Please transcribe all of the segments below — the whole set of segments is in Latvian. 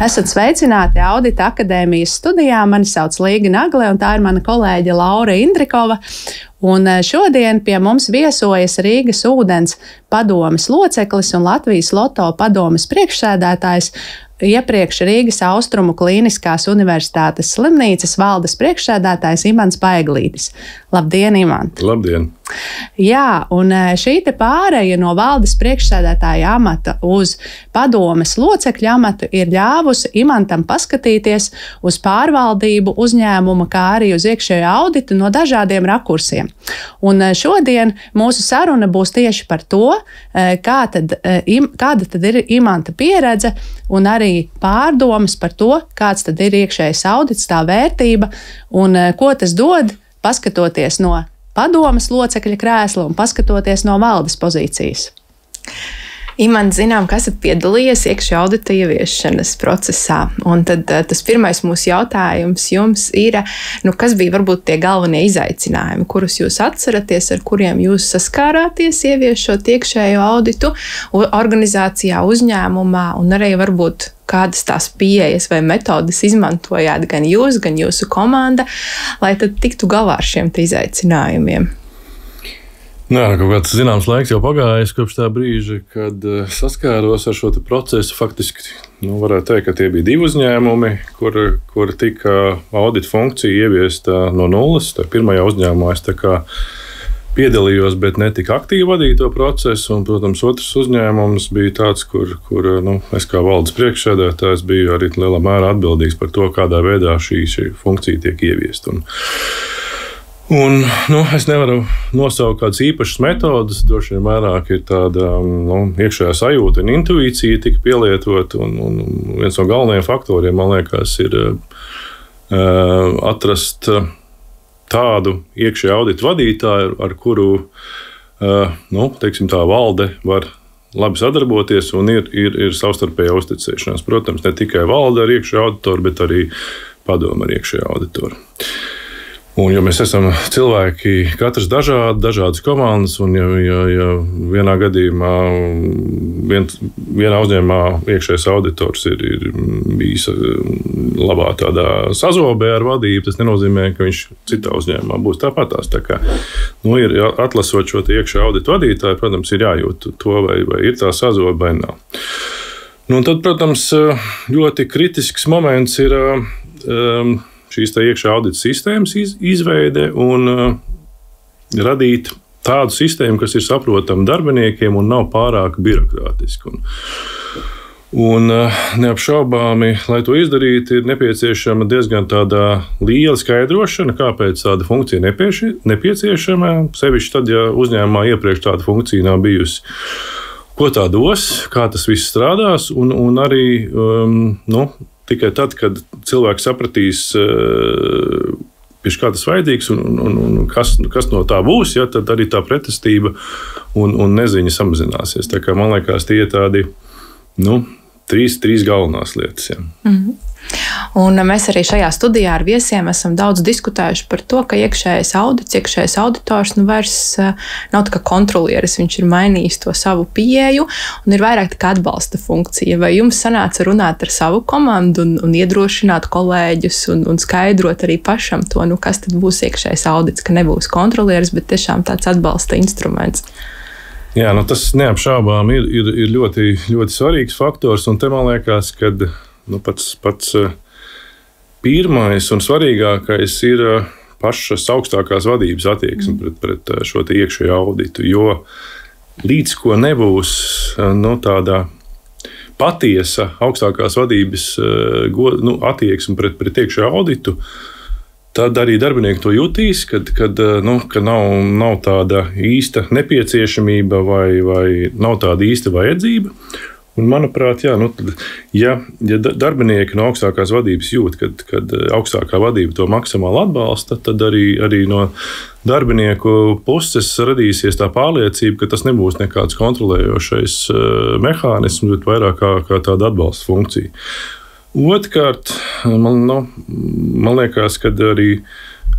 Esat sveicināti Audita akadēmijas studijā. Mani sauc Līga Nagle, un tā ir mana kolēģe Laura Indrikova. Un šodien pie mums viesojas Rīgas ūdens padomes loceklis un Latvijas Loto padomes priekšsēdētājs, iepriekš Rīgas Austrumu Klīniskās Universitātes slimnīcas valdes priekšsēdētājs Imants Paeglītis. Labdien, Imant! Labdien! Jā, un šī te pāreja no valdes priekšsēdētāja amata uz padomes locekļa amatu ir ļāvusi Imantam paskatīties uz pārvaldību uzņēmuma, kā arī uz iekšējo auditu no dažādiem rakursiem. Un šodien mūsu saruna būs tieši par to, kāda tad ir Imanta pieredze un arī pārdomas par to, kāds tad ir iekšējais audits, tā vērtība un ko tas dod, paskatoties no padomes locekļa krēsla un paskatoties no valdes pozīcijas. Imants, zinām, ka esat piedalījies iekšējā audita ieviešanas procesā. Un tad tas pirmais mūsu jautājums jums ir, kas bija varbūt tie galvenie izaicinājumi, kurus jūs atceraties, ar kuriem jūs saskārāties ieviešot iekšējo auditu organizācijā, uzņēmumā, un arī varbūt kādas tās pieejas vai metodas izmantojāt gan jūs, gan jūsu komanda, lai tad tiktu galā ar šiem izaicinājumiem? Jā, kaut kāds zināms laiks jau pagājis kopš tā brīža, kad saskāros ar šo procesu. Faktiski, varētu teikt, ka tie bija divi uzņēmumi, kur tika audita funkcija ieviesta no nulles. Tā pirmajā uzņēmumā es piedalījos, bet ne tik aktīvi vadīju to procesu. Un, protams, otrs uzņēmums bija tāds, kur es kā valdes priekšsēdētājs biju arī lielā mērā atbildīgs par to, kādā veidā šī funkcija tiek ieviesta. Un, es nevaru nosaukt kādas īpašas metodas, droši vien vairāk ir tāda iekšējā sajūta un intuīcija tika pielietot. Un viens no galvenajiem faktoriem, man liekas, ir atrast tādu iekšējā audita vadītāju, ar kuru tā valde var labi sadarboties un ir savstarpēja uzticēšanās. Protams, ne tikai valde ar iekšējo auditoru, bet arī padome ar iekšējo auditoru. Un, jo mēs esam cilvēki, katrs dažādas komandas, un ja vienā gadījumā, vienā uzņēmumā iekšējais auditors ir bijis labā tādā sazobē ar vadību, tas nenozīmē, ka viņš citā uzņēmumā būs tāpatās. Tā kā, ir atlasot šo iekšējā audita vadītāju, protams, ir jājūt to, vai ir tā sazobe vai nav. Un tad, protams, ļoti kritisks moments ir šīs iekšējā audita sistēmas izveide un radīt tādu sistēmu, kas ir saprotama darbiniekiem un nav pārāk birokrātiska. Un neapšaubāmi, lai to izdarītu, ir nepieciešama diezgan tāda liela skaidrošana, kāpēc tāda funkcija nepieciešama. Sevišķi tad, ja uzņēmumā iepriekš tāda funkcija nav bijusi. Ko tā dos, kā tas viss strādās, un arī tikai tad, kad cilvēks sapratīs, kā tas vajadzīgs un kas no tā būs, tad arī tā pretestība un neziņa samazināsies. Tā kā, man liekas, tie ir tādi trīs galvenās lietas. Ja. Mm-hmm. Un mēs arī šajā studijā ar viesiem esam daudz diskutējuši par to, ka iekšējais audits, iekšējais auditors vairs nav tā kā kontrolieris, viņš ir mainījis to savu pieeju un ir vairāk tā kā atbalsta funkcija. Vai jums sanāca runāt ar savu komandu un iedrošināt kolēģus un skaidrot arī pašam to, kas tad būs iekšējais audits, ka nebūs kontrolieris, bet tiešām tāds atbalsta instruments? Jā, tas neapšaubām ir ļoti, ļoti svarīgs faktors, un te man liekas, ka pats pirmais un svarīgākais ir pašas augstākās vadības attieksme pret šo iekšējo auditu. Jo līdz ko nebūs tāda patiesa augstākās vadības attieksme pret iekšējo auditu, tad arī darbinieki to jutīs, ka nav tāda īsta nepieciešamība vai nav tāda īsta vajadzība. Un, manuprāt, ja darbinieki no augstākās vadības jūt, kad augstākā vadība to maksimāli atbalsta, tad arī no darbinieku puses radīsies tā pārliecība, ka tas nebūs nekāds kontrolējošais mehānisms, bet vairāk kā tāda atbalsta funkcija. Otrkārt, man liekas, ka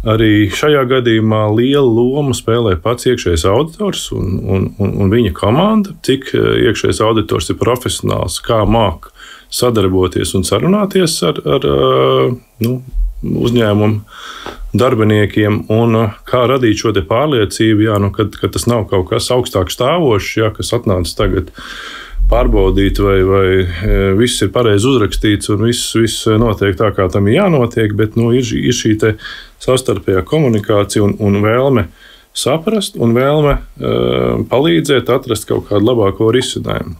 arī šajā gadījumā lielu lomu spēlē pats iekšējais auditors un viņa komanda, cik iekšējais auditors ir profesionāls, kā māk sadarboties un sarunāties ar uzņēmumu darbiniekiem, un kā radīt šo pārliecību, ka tas nav kaut kas augstāk stāvošs, kas atnācis tagad pārbaudīt, vai viss ir pareizi uzrakstīts un viss notiek tā, kā tam ir jānotiek, bet ir šī savstarpējā komunikācija un vēlme saprast un vēlme palīdzēt atrast kaut kādu labāko risinājumu.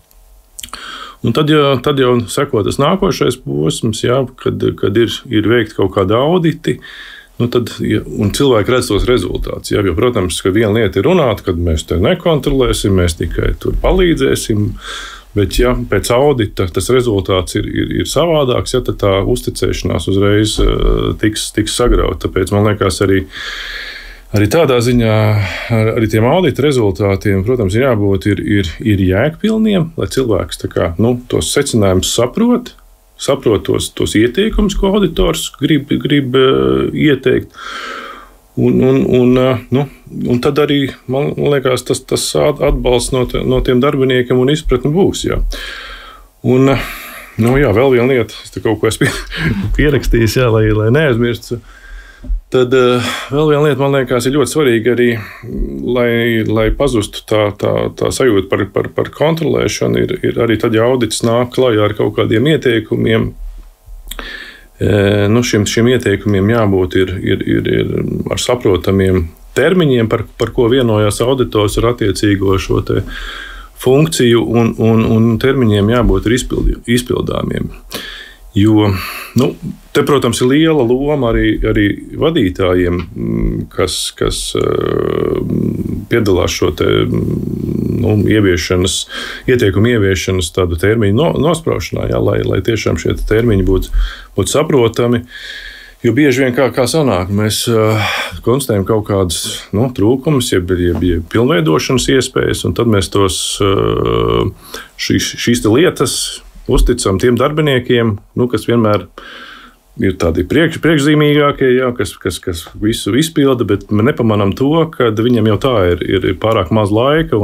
Un tad jau seko tas nākošais posms, kad ir veikti kaut kādi auditi, un cilvēki redz tos rezultātus. Jo, protams, ka viena lieta ir runāt, kad mēs te nekontrolēsim, mēs tikai tur palīdzēsim, bet pēc audita tas rezultāts ir savādāks, tad tā uzticēšanās uzreiz tiks sagrauta. Tāpēc man liekas arī tādā ziņā, arī tiem audita rezultātiem, protams, ir jābūt ir jēgpilniem, lai cilvēks tos secinājumus saprot tos ieteikumus, ko auditors grib ieteikt. Un tad arī, man liekas, tas atbalsts no tiem darbiniekiem un izpratni būs. Jā. Un, vēl viena lieta, es te kaut ko esmu pierakstījis, lai neaizmirstu. Tad vēl viena lieta, man liekas, ir ļoti svarīga arī, lai pazustu tā sajūta par kontrolēšanu, ir arī tad, ja audits nāk klajā ar kaut kādiem ieteikumiem. Šiem ieteikumiem jābūt ir ar saprotamiem termiņiem, par ko vienojās auditors ar attiecīgo šo te funkciju, un termiņiem jābūt izpildāmiem. Jo, te, protams, ir liela loma arī vadītājiem, kas piedalās šo te, ieteikumu ieviešanas tādu termiņu nospraušanā, lai tiešām šie termiņi būtu saprotami. Jo bieži vien kā sanāk, mēs konstatējam kaut kādas trūkumus, jeb pilnveidošanas iespējas, un tad mēs šīs lietas uzticam tiem darbiniekiem, kas vienmēr ir tādi priekšzīmīgākie, kas visu izpilda, bet mēs nepamanām to, ka viņam jau tā ir pārāk maz laika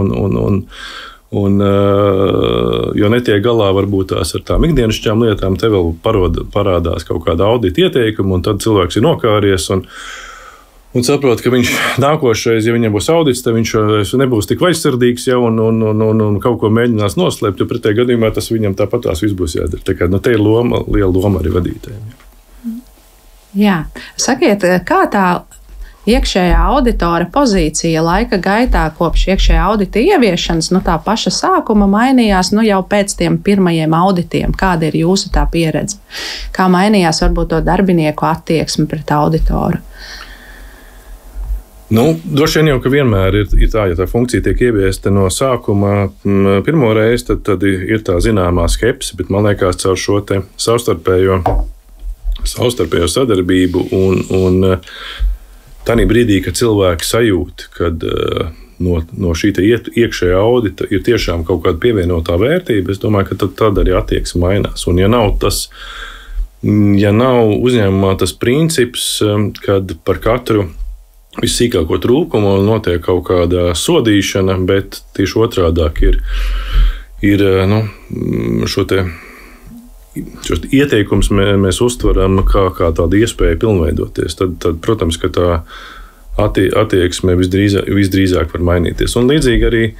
jo netiek galā varbūt tās ar tām ikdienišķām lietām, te vēl parādās kaut kāda audita ieteikuma, un tad cilvēks ir nokāries un saprot, ka viņš nākošais, ja viņam būs audits, tad viņš nebūs tik vaļsirdīgs un kaut ko mēģinās noslēpt, jo pretējā gadījumā tas viņam tāpatās viss būs jādara. Tā kā te ir liela loma arī vadītājiem. Jā. Sakiet, kā tā iekšējā auditora pozīcija laika gaitā kopš iekšējā audita ieviešanas, tā paša sākuma mainījās, jau pēc tiem pirmajiem auditiem? Kāda ir jūsu tā pieredze? Kā mainījās varbūt to darbinieku attieksme pret auditoru? Droši vien jau, ka vienmēr ir tā, ja tā funkcija tiek ieviesta no sākuma pirmo reizi, tad ir tā zināmā skepse, bet man liekas, caur šo te savstarpējo sadarbību un tādā brīdī, kad cilvēki sajūt, kad no šī iekšējā audita ir tiešām kaut kāda pievienotā vērtība, es domāju, ka tad arī attieksme mainās. Un ja nav uzņēmumā tas princips, kad par katru vissīkāko trūkumu notiek kaut kāda sodīšana, bet tieši otrādāk ir šos ieteikumus mēs uztveram kā tādu iespēju pilnveidoties. Tad, protams, ka tā attieksme visdrīzāk var mainīties. Un līdzīgi arī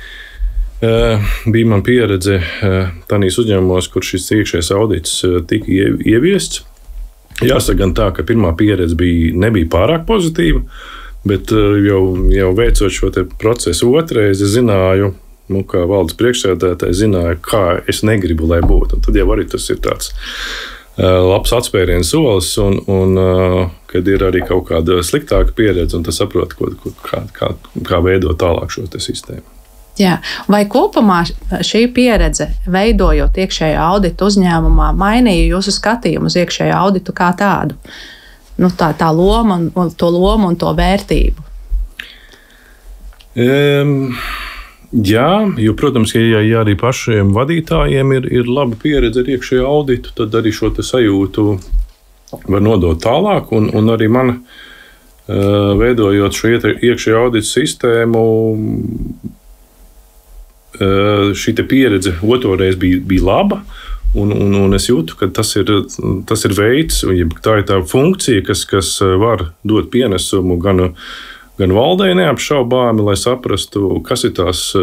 bija man pieredze tādīs uzņēmumos, kur šis iekšējais audits tika ieviests. Jāsaka gan tā, ka pirmā pieredze nebija pārāk pozitīva, bet jau veicot šo procesu otrais, es zināju, kā valdes priekšsēdētājs zināja, kā es negribu, lai būtu. Un tad jau arī tas ir tāds labs atspērienu solis, un kad ir arī kaut kāda sliktāka pieredze, un tas saprot, kā veidot tālāk šo sistēmu. Jā. Vai kopumā šī pieredze, veidojot iekšējo auditu uzņēmumā, mainīja jūsu skatījumu uz iekšējo auditu kā tādu? Tā loma un to vērtību. Jā, jo, protams, ja arī pašiem vadītājiem ir laba pieredze ar iekšējo auditu, tad arī šo sajūtu var nodot tālāk. Un arī man, veidojot šo iekšējo auditu sistēmu, šī pieredze otrreiz bija laba. Un es jūtu, ka tas ir veids, tā ir tā funkcija, kas var dot pienesumu gan valdei neapšaubāmi, lai saprastu, kas ir tās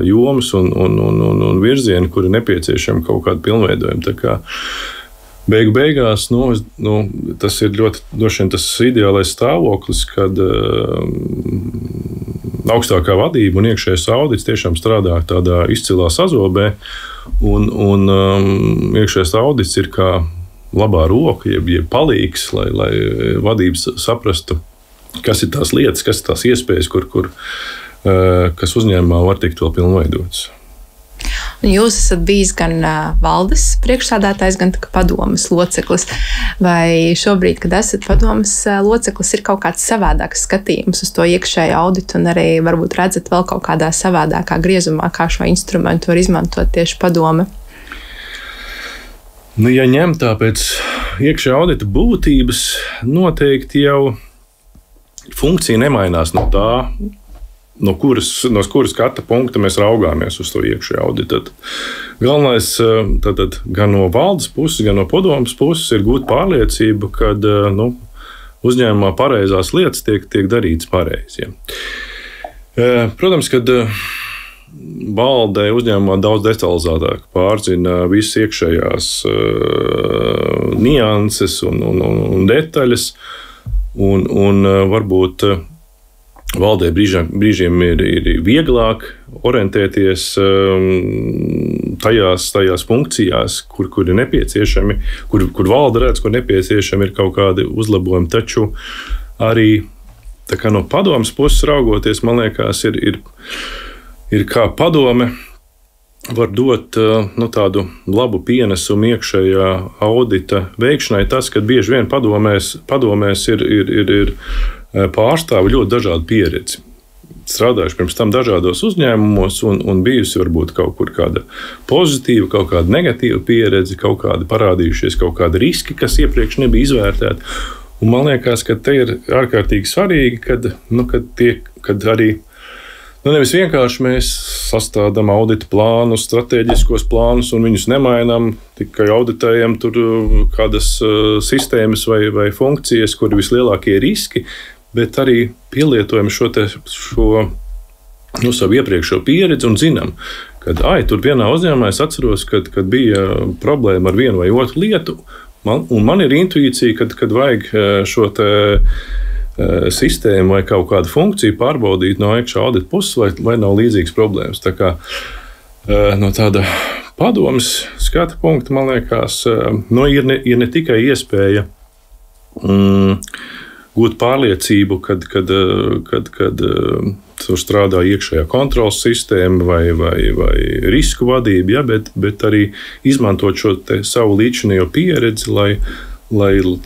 jomas un virzieni, kuri nepieciešami kaut kādu pilnveidojumu. Tā kā beigās tas ir ļoti droši vien tas ideālais stāvoklis, kad augstākā vadība un iekšējais audits tiešām strādā tādā izcilā sazobē, un iekšējais audits ir kā labā roka, jeb palīgs, lai vadības saprastu, kas ir tās lietas, kas ir tās iespējas, kas uzņēmumā var tikt vēl pilnveidotas. Jūs esat bijis gan valdes priekšsādātājs, gan padomes loceklis. Vai šobrīd, kad esat padomes loceklis, ir kaut kāds savādāks skatījums uz to iekšējo auditu un arī varbūt redzat vēl kaut kādā savādākā griezumā, kā šo instrumentu var izmantot tieši padome? Ja ņem tā pēc iekšējā audita būtības, noteikti jau funkcija nemainās no tā, no kuras skata punkta mēs raugāmies uz to iekšējo auditu. Galvenais tātad, gan no valdes puses, gan no padomes puses ir gūt pārliecību, ka uzņēmumā pareizās lietas tiek darītas pareizi. Ja. Protams, kad valdē uzņēmumā daudz detalizētāk pārzina visas iekšējās nianses un detaļas, un varbūt valdē brīžiem ir vieglāk orientēties tajās funkcijās, kur ir nepieciešami, kur valde redz, kur nepieciešami ir kaut kādi uzlabojumi. Taču arī no padomes puses raugoties, man liekas, ir kā padome var dot tādu labu pienesumu iekšējā audita veikšanai. Tas, ka bieži vien padomēs ir pārstāvi ļoti dažādu pieredzi. Strādājuši pirms tam dažādos uzņēmumos un bijusi varbūt kaut kur kāda pozitīva, kaut kāda negatīva pieredze, kaut kādi parādījušies kaut kādi riski, kas iepriekš nebija izvērtēti. Un man liekas, ka te ir ārkārtīgi svarīgi, kad arī nevis vienkārši mēs sastādām audita plānus, strateģiskos plānus un viņus nemainām, tikai auditējam tur kādas sistēmas vai funkcijas, kur ir vislielākie riski, bet arī pielietojam šo savu iepriekšējo pieredzi un zinām, ka tur vienā uzņēmumā es atceros, kad bija problēma ar vienu vai otru lietu, un man ir intuīcija, kad vajag šo sistēmu vai kaut kādu funkciju pārbaudīt no iekšā audita puses, vai nav līdzīgas problēmas. Tā kā no tāda padomes skata punkta, man liekas, ir ne tikai iespēja gūt pārliecību, kad tur strādā iekšējā kontrolas sistēma vai risku vadība, bet arī izmantot šo savu līdzinējo pieredzi, lai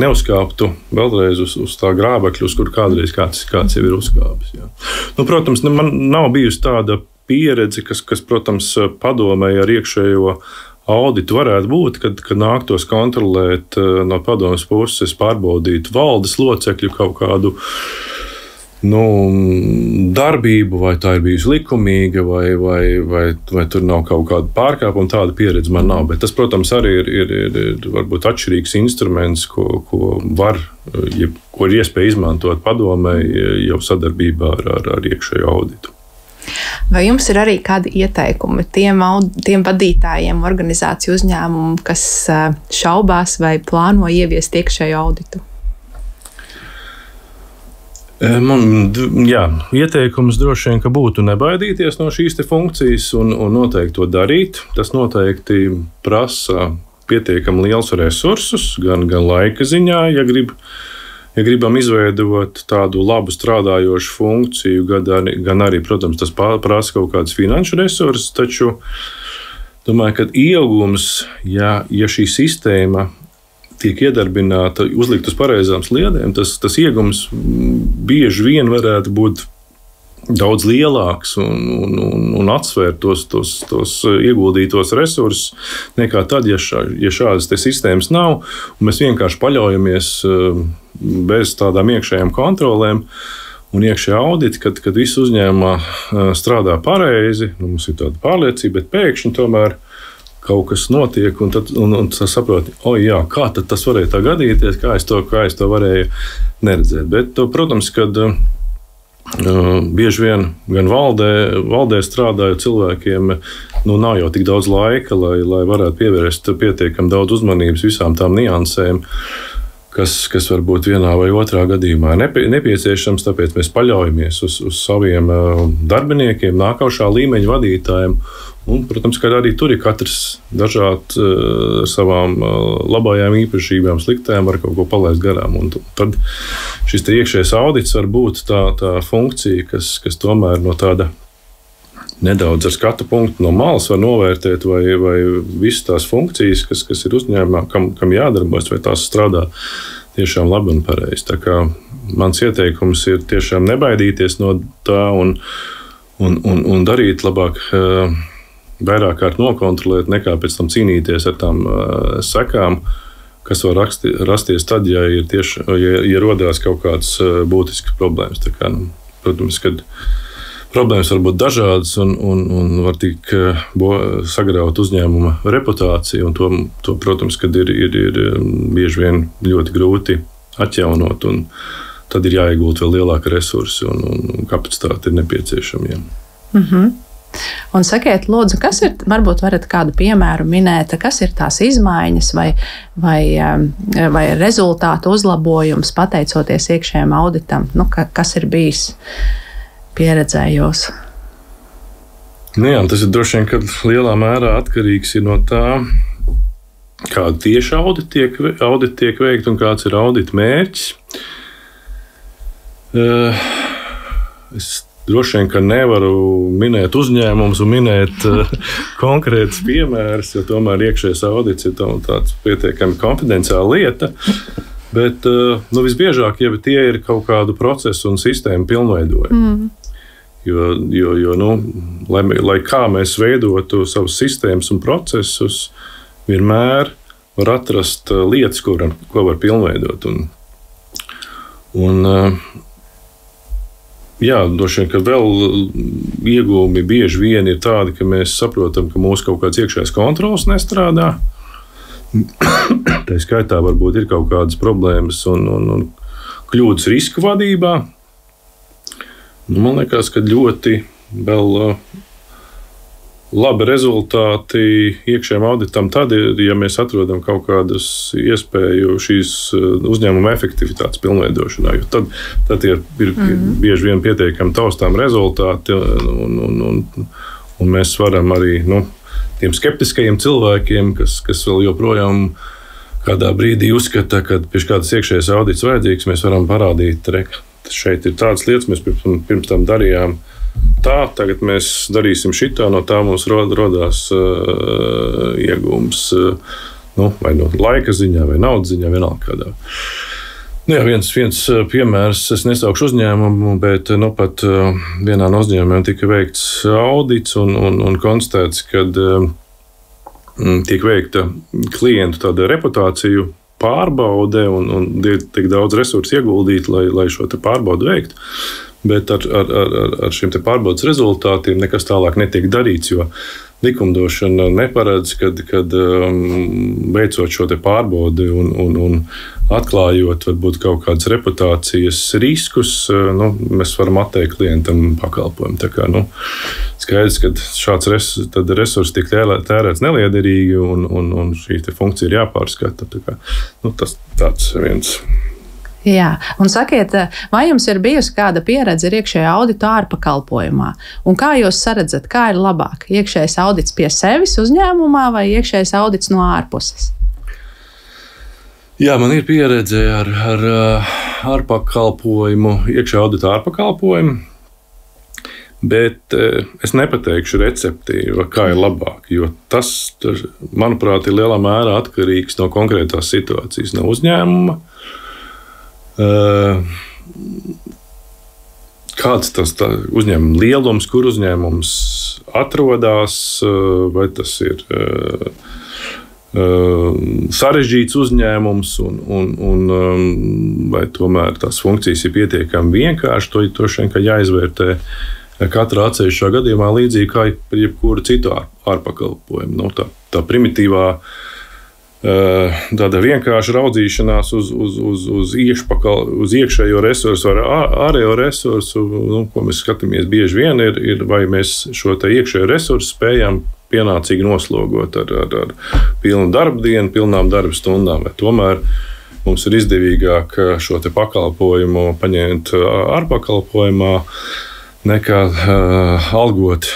neuzkāptu vēlreiz uz tā grābekļa, uz kur kādreiz kāds jau ir uzkāpis. Ja. Protams, man nav bijusi tāda pieredze, kas protams, padomēja ar iekšējo auditu varētu būt, kad nāktos kontrolēt no padomes puses, pārbaudīt valdes locekļu kaut kādu darbību, vai tā ir bijusi likumīga, vai tur nav kaut kāda pārkāpuma. Tāda pieredze man nav. Bet tas, protams, arī ir varbūt atšķirīgs instruments, ko ir iespēja izmantot padomē jau sadarbībā ar iekšējo auditu. Vai jums ir arī kādi ieteikumi tiem vadītājiem, organizāciju uzņēmumu, kas šaubās vai plāno ieviest iekšējo auditu? Ieteikums droši vien, ka būtu nebaidīties no šīs funkcijas un noteikti to darīt. Tas noteikti prasa pietiekami liels resursus, gan laika ziņā, ja gribam izveidot tādu labu strādājošu funkciju, gan arī, protams, tas prasa kaut kādus finanšu resursus, taču domāju, ka iegūms, ja šī sistēma tiek iedarbināta, uzlikt uz pareizām sliedēm, tas iegūms bieži vien varētu būt daudz lielāks un atsvērt tos ieguldītos resursus nekā tad, ja šādas sistēmas nav, un mēs vienkārši paļaujamies bez tādām iekšējām kontrolēm un iekšējā audita, kad viss uzņēmumā strādā pareizi, mums ir tāda pārliecība, bet pēkšņi tomēr kaut kas notiek, un tad saproti, jā, kā tad tas varēja tā gadīties, kā es to varēju neredzēt. Bet, protams, kad bieži vien gan valdē strādājot cilvēkiem, nav jau tik daudz laika, lai varētu pievērst pietiekami daudz uzmanības visām tām niansēm, kas varbūt vienā vai otrā gadījumā ir nepieciešams, tāpēc mēs paļaujamies uz saviem darbiniekiem, nākošā līmeņa vadītājiem. Un, protams, ka arī tur ir katrs dažāds ar savām labajām īpašībām, sliktām, var kaut ko palaist garām. Un tad šis iekšējais audits var būt tā funkcija, kas tomēr no tāda nedaudz ar skatu punktu no malas var novērtēt, vai visas tās funkcijas, kas ir uzņēmumā, kam jādarbojas, vai tās strādā tiešām labi un pareizi. Tā kā mans ieteikums ir tiešām nebaidīties no tā un darīt labāk, vairāk kārt nokontrolēt, nekā pēc tam cīnīties ar tām sekām, kas var rasties tad, ja rodās kaut kādas būtiskas problēmas. Tā kā, protams, kad problēmas var būt dažādas un var tik sagraut uzņēmuma reputāciju, un to protams, kad ir bieži vien ļoti grūti atjaunot, un tad ir jāiegūt vēl lielāka resursi un kapacitāte ir nepieciešama. Un sakiet, lūdzu, kas ir, varbūt varat kādu piemēru minēt, kas ir tās izmaiņas vai rezultātu uzlabojums pateicoties iekšējiem auditam? Kas ir bijis pieredzējos? Jā, tas ir droši vien, ka lielā mērā atkarīgs ir no tā, kāda tieši auditi tiek veikti un kāds ir audita mērķis. Es droši vien, ka nevaru minēt uzņēmumus un minēt konkrētus piemērus, jo tomēr iekšējais audits ir tāds pietiekami konfidenciāla lieta. Bet visbiežāk jau tie ir kaut kādu procesu un sistēmu pilnveidojumi. Jo lai kā mēs veidotu savus sistēmas un procesus, vienmēr var atrast lietas, ko var pilnveidot. Droši vien, ka vēl iegūmi bieži vien ir tādi, ka mēs saprotam, ka mūsu kaut kāds iekšējais kontrols nestrādā. Tā skaitā varbūt ir kaut kādas problēmas un kļūdas riska vadībā. Man liekas, ka ļoti vēl labi rezultāti iekšējiem auditam tad ir, ja mēs atrodam kaut kādus iespēju šīs uzņēmuma efektivitātes pilnveidošanā. Jo tad ir bieži vien pietiekami taustām rezultāti, un mēs varam arī tiem skeptiskajiem cilvēkiem, kas vēl joprojām kādā brīdī uzskata, ka pie kādas iekšējas audits vajadzīgs, mēs varam parādīt, šeit ir tādas lietas, mēs pirms tam darījām tā, tagad mēs darīsim šitā, no tā mums rodās iegūms, vai no laika ziņā, vai naudas ziņā, vienalga kādā. Viens piemērs, es nesaukšu uzņēmumu, bet pat vienā no uzņēmumiem tika veikts audits un konstatēts, kad tiek veikta klientu tāda reputāciju pārbaude un tik daudz resursu ieguldīt, lai šo te pārbaudu veiktu. Bet ar šiem te pārbaudas rezultātiem nekas tālāk netiek darīts, jo likumdošana neparedz, kad veicot šo te pārbaudi un atklājot varbūt kaut kādas reputācijas riskus, mēs varam atteikt klientam pakalpojumu. Tā kā, skaidrs, ka šāds resurss tiek tērēts neliederīgi un šī te funkcija ir jāpārskata. Tā kā, tas tāds viens. Jā, un sakiet, vai jums ir bijusi kāda pieredze ar iekšējā audita ārpakalpojumā? Un kā jūs saredzat, kā ir labāk? Iekšējais audits pie sevis uzņēmumā vai iekšējais audits no ārpuses? Jā, man ir pieredze ar ārpakalpojumu, iekšējā audita ārpakalpojumu, bet es nepateikšu recepti, kā ir labāk, jo tas, manuprāt, ir lielā mērā atkarīgs no konkrētās situācijas, no uzņēmuma. Kāds tas uzņēmuma lielums, kur uzņēmums atrodas, vai tas ir sarežģīts uzņēmums, un vai tomēr tās funkcijas ir pietiekami vienkārši, to šeit jāizvērtē katrā atsevišķā gadījumā līdzīgi kā jebkura citu ārpakalpojumu. Tā primitīvā, tāda vienkārša raudzīšanās uz iekšējo resursu vai ārējo resursu, ko mēs skatāmies bieži vien, ir vai mēs šo te iekšējo resursu spējam pienācīgi noslogot ar pilnu darba dienu, pilnām darba stundām, vai tomēr mums ir izdevīgāk šo te pakalpojumu paņemt ārpakalpojumā, nekā algot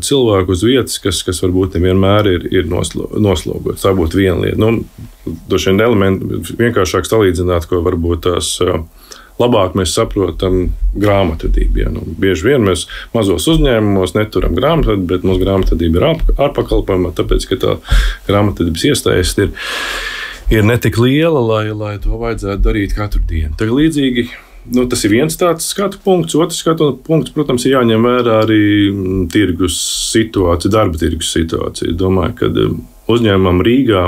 cilvēku uz vietas, kas varbūt nevienmēr ir noslogots. Tā būtu viena lieta. Droši vien elementi vienkāršāk salīdzināt, ko varbūt tās labāk mēs saprotam grāmatvedību. Ja? Bieži vien mēs mazos uzņēmumos neturam grāmatvedību, bet mūsu grāmatvedība ir ārpakalpojumā, tāpēc, ka tā grāmatvedības iestājas ir netik liela, lai to vajadzētu darīt katru dienu. Tagad līdzīgi tas ir viens tāds skatu punkts. Otrs skatu punkts, protams, ir jāņem vērā arī tirgus situācija, darba tirgus situācija. Domāju, ka uzņēmumam Rīgā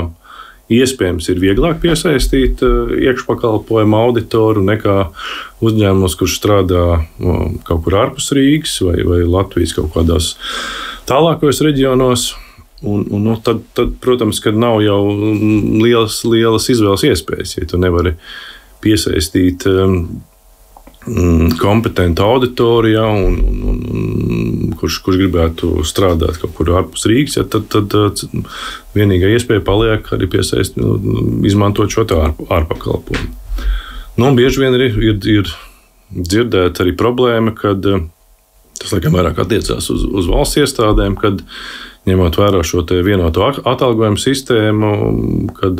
iespējams ir vieglāk piesaistīt iekšpakalpojumu auditoru nekā uzņēmums, kurš strādā kaut kur ārpus Rīgas vai Latvijas kaut kādās tālākos reģionos. Tad, protams, kad nav jau lielas izvēles iespējas, ja tu nevari piesaistīt kompetentu auditoriju, kurš gribētu strādāt kaut kur ārpus Rīgas, ja, tad vienīgā iespēja paliek arī izmantot šo ārpakalpojumu. Bieži vien ir dzirdēta arī problēma, kad tas laikam vairāk attiecās uz valsts iestādēm, kad ņemot vērā šo te vienoto atalgojumu sistēmu, kad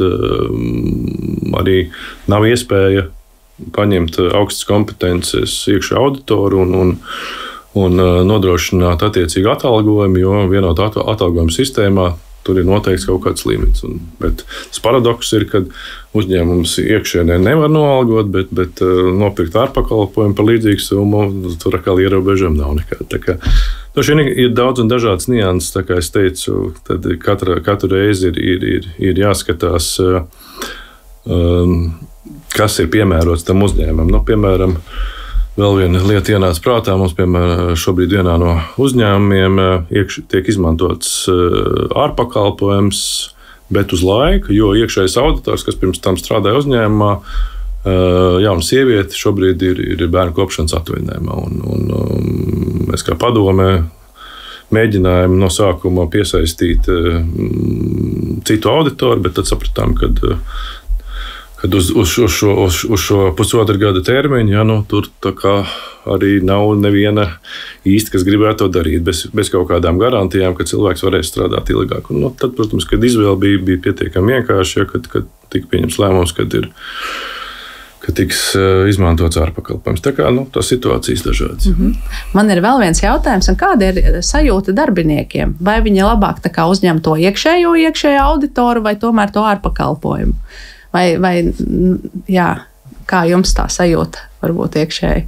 arī nav iespēja paņemt augstas kompetences iekšā auditoru un nodrošināt attiecīgu atalgojumu, jo vienotā atalgojuma sistēmā tur ir noteikts kaut kāds limits. Bet tas paradoks ir, ka uzņēmums iekšienē nevar noalgot, bet nopirkt ārpakalpojumu par līdzīgu summu, tur atkal ierobežojumi nav nekāda. Šeit ir daudz un dažādas nianses, tā kā es teicu, tad katru reizi ir jāskatās, kas ir piemērots tam uzņēmumam. Piemēram, vēl viena lieta ienāca prātā. Mums, piemēram, šobrīd vienā no uzņēmumiem tiek izmantots ārpakalpojums, bet uz laiku, jo iekšējais auditors, kas pirms tam strādāja uzņēmumā, jauna sieviete, šobrīd ir bērnu kopšanas atvaļinājumā. Mēs kā padomē mēģinājām no sākuma piesaistīt citu auditoru, bet tad sapratām, kad uz šo pusotru gada termiņu, tur arī nav neviena īsti, kas gribētu to darīt, bez kaut kādām garantijām, ka cilvēks varēs strādāt ilgāk. Tad, protams, kad izvēle bija pietiekami vienkārša, kad tika pieņemts lēmums, ka tiks izmantots ārpakalpojums. Tā kā tā situācijas dažādas. Man ir vēl viens jautājums, kāda ir sajūta darbiniekiem? Vai viņi labāk uzņem to iekšējo auditoru vai tomēr to ārpakalpojumu? Vai jā, kā jums tā sajūta varbūt iekšēji?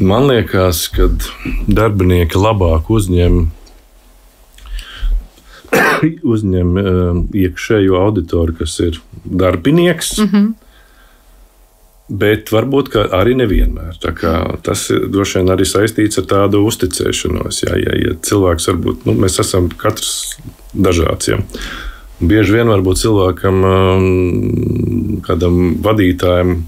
Man liekas, ka darbinieki labāk uzņem iekšējo auditoru, kas ir darbinieks, bet varbūt arī nevienmēr. Tas droši vien arī saistīts ar tādu uzticēšanos. Ja cilvēks varbūt, mēs esam katrs dažāds. Ja. Bieži vien varbūt cilvēkam, kādam vadītājam,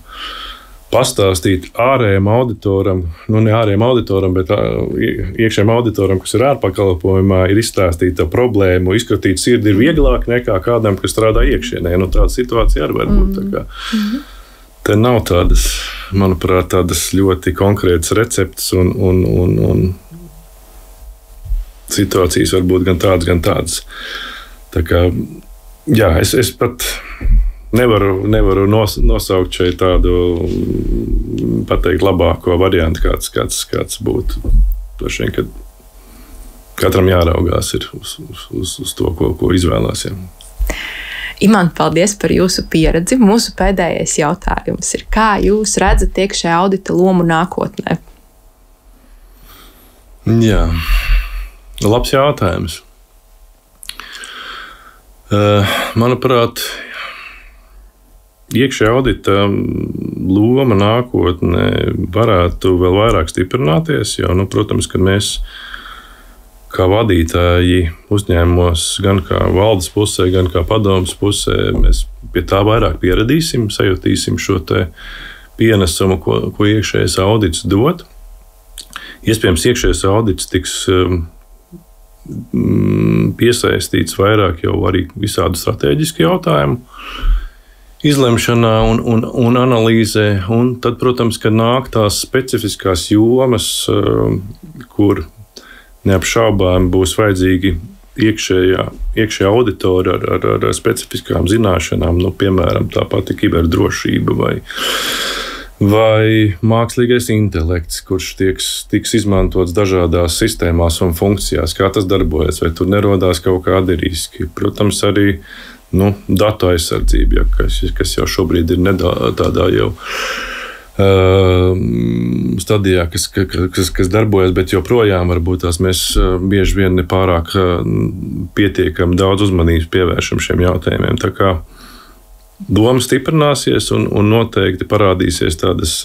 pastāstīt ārējiem auditoram, ne ārējiem auditoram, bet iekšējiem auditoram, kas ir ārpakalpojumā, ir izstāstīt tā problēmu, izskatīt sirdi ir vieglāk nekā kādam, kas strādā iekšienē. Tāda situācija arī var būt. Te nav tādas, manuprāt, tādas ļoti konkrētas receptes un situācijas var būt gan tādas. Es pat nevaru nosaukt šeit tādu, pateikt, labāko variantu, kāds būtu. Droši vien, ka katram jāraugās uz to, ko izvēlās. Ja. Imants, paldies par jūsu pieredzi. Mūsu pēdējais jautājums ir, kā jūs redzat iekšējā audita lomu nākotnē? Jā, labs jautājums. Manuprāt, iekšējā audita loma nākotnē varētu vēl vairāk stiprināties, jo, protams, ka mēs kā vadītāji uzņēmumos, gan kā valdes pusē, gan kā padomes pusē, mēs pie tā vairāk pieradīsim, sajutīsim šo te pienesumu, ko iekšējais audits dod. Iespējams, iekšējais audits tiks piesaistīts vairāk jau arī visādu strateģisku jautājumu izlemšanā un analīzē. Un tad, protams, kad nāk tās specifiskās jomas, kur neapšaubām būs vajadzīgi iekšējā auditori ar specifiskām zināšanām, piemēram, tā pati kiberdrošība vai mākslīgais intelekts, kurš tiks izmantots dažādās sistēmās un funkcijās, kā tas darbojas, vai tur nerodās kaut kādi riski. Protams, arī datu aizsardzība, kas jau šobrīd ir tādā jau stadijā, kas darbojas, bet joprojām varbūt tās mēs bieži vien nepārāk pietiekami daudz uzmanības pievēršam šiem jautājumiem. Tā kā doma stiprināsies un noteikti parādīsies tādas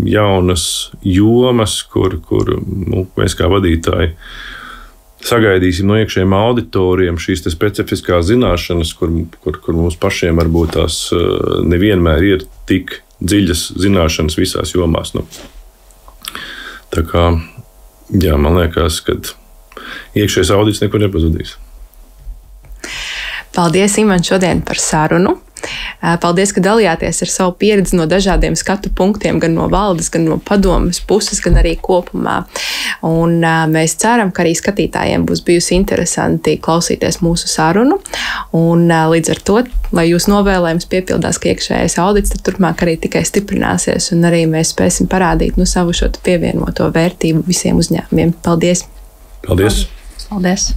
jaunas jomas, kur mēs kā vadītāji sagaidīsim no iekšējiem auditoriem šīs specifiskās zināšanas, kur mums pašiem varbūt tās nevienmēr ir tik dziļas zināšanas visās jomās. Tā kā, man liekas, ka iekšējais audits nekur nepazudīs. Paldies, Iman, šodien par sarunu. Paldies, ka dalījāties ar savu pieredzi no dažādiem skatu punktiem, gan no valdes, gan no padomes puses, gan arī kopumā. Un mēs ceram, ka arī skatītājiem būs bijusi interesanti klausīties mūsu sarunu. Un līdz ar to, lai jūs novēlējums piepildās, ka iekšējais audits tad turpmāk arī tikai stiprināsies un arī mēs spēsim parādīt savu šo pievienoto vērtību visiem uzņēmumiem. Paldies! Paldies! Paldies!